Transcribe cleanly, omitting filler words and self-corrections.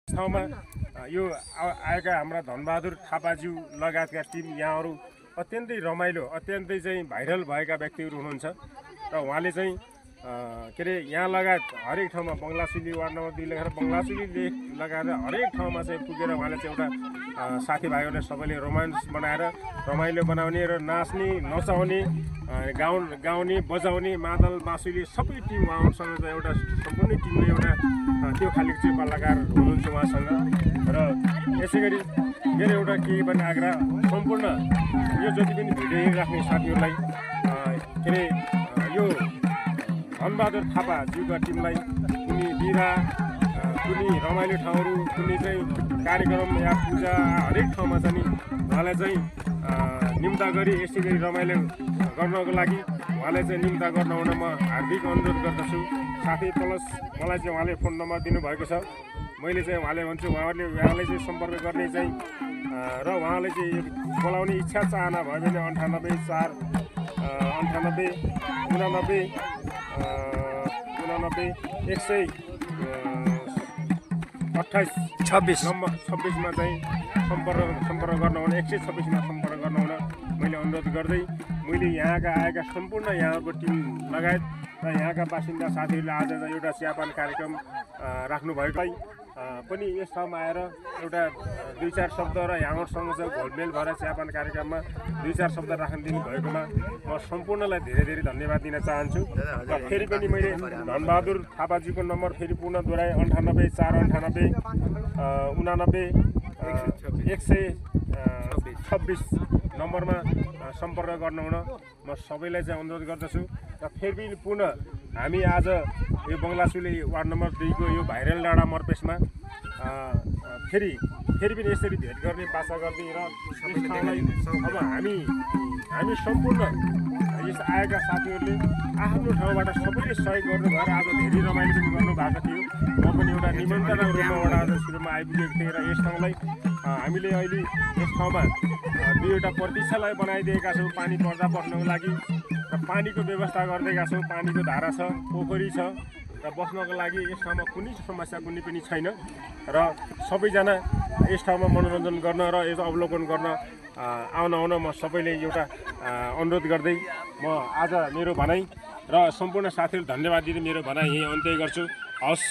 ठाउँमा यो आएका हाम्रा धनबहादुर थापाज्यू लगायतका टिम यहाँहरू अत्यन्तै रमाइलो अत्यन्तै चाहिँ भाइरल भएका व्यक्तिहरू हुनुहुन्छ र उहाँले चाहिँ के अरे यहाँ लगायत हरेक ठाउँमा बङ्गलासुली वार्ड नम्बर 2 लेखेर बङ्गलासुली लगाएर हरेक ठाउँमा चाहिँ पुगेर उहाँले चाहिँ एउटा साथीभाइहरूले सबैले रोमान्स बनाएर रमाइलो बनाउने र नाच्ने नचाउने गाउने बजाउने मादल बाँसुली सबै टिम उहाँसँग चाहिँ एउटा सम्पूर्ण टिमले एउटा त्यो खालको चाहिँ कलाकार हुनुहुन्छ उहाँसँग र यसै गरी मेरो एउटा केही पनि आग्रह सम्पूर्ण यो जति पनि भिडियो हेरिराख्ने साथीहरूलाई के अरे यो धनबहादुर थापाज्यूका टिमलाई कुनै बिहा कुनै रमाइलो ठाउँहरू कुनै चाहिँ कार्यक्रम या पूजा हरेक ठाउँमा चाहिँ उहाँलाई चाहिँ निम्ता गरी यसै गरी रमाइलो गर्नको लागि उहाँलाई चाहिँ निम्ता गर्न हुन म हार्दिक अनुरोध गर्दछु। साथै प्लस मलाई चाहिँ उहाँले फोन नम्बर दिनुभएको छ। मैले चाहिँ उहाँले भन्छु उहाँले चाहिँ सम्पर्क गर्ने चाहिँ र उहाँले चाहिँ बोलाउने इच्छा चाहना भयो भने 98 4 98 89 128 नम्बर 26 मा चाहिँ सम्पर्क गर्न हुन 126 मा सम्पर्क गर्न हुन मैले अनुरोध गर्दै मैले यहाँका आएका सम्पूर्ण यहाँको टिम लगायत र यहाँका बासिन्दा साथीहरूले आज एउटा चियापान कार्यक्रम राख्नु भएकोलाई पनि यस ठाउँमा आएर एउटा 2-4 शब्द र यहाँहरूसँग चाहिँ घोलमेल भएर चियापान कार्यक्रममा 2-4 शब्द राख्न दिनु भएकोमा म सम्पूर्णलाई धेरै धेरै धन्यवाद दिन चाहन्छु। र फेरि पनि मैले धनबहादुर थापाजीको नम्बर फेरि पुनः दोहोऱ्याएँ 98 4 98 89 126 नम्बरमा सम्पर्क गर्न हुन म सबैलाई चाहिँ अनुरोध गर्दछु। र फेरि पनि पुनः हामी आज यो बङ्गलासुली वार्ड नम्बर 2 को यो भाइरल डाँडा मर्पेसमा फेरि पनि यसरी भेट गर्ने बाचा गर्ने र यस ठाउँलाई अब हामी सम्पूर्ण यस आएका साथीहरूले आफ्नो ठाउँबाट सबैले सहयोग गर्नु भएर आज धेरै रमाइलो पनि गर्नु भएको थियो। म पनि एउटा निमन्त्रणाको रूपबाट आज सुरुमा आइपुगेको थिएँ र यस ठाउँलाई हामीले अहिले यस ठाउँमा 2वटा प्रतीक्षालय बनाइदिएका छौँ पानी पर्दा बस्नको लागि र पानीको व्यवस्था गरिदिएका छौँ। पानीको धारा छ, पोखरी छ र बस्नको लागि यस ठाउँमा कुनै समस्या कुनै पनि छैन र सबैजना यस ठाउँमा मनोरञ्जन गर्न र यस अवलोकन गर्न आउन म सबैले एउटा अनुरोध गर्दै म आज मेरो भनाइ र सम्पूर्ण साथीहरू धन्यवाद दिँदै मेरो भनाइ यही अन्त्य गर्छु। हस्।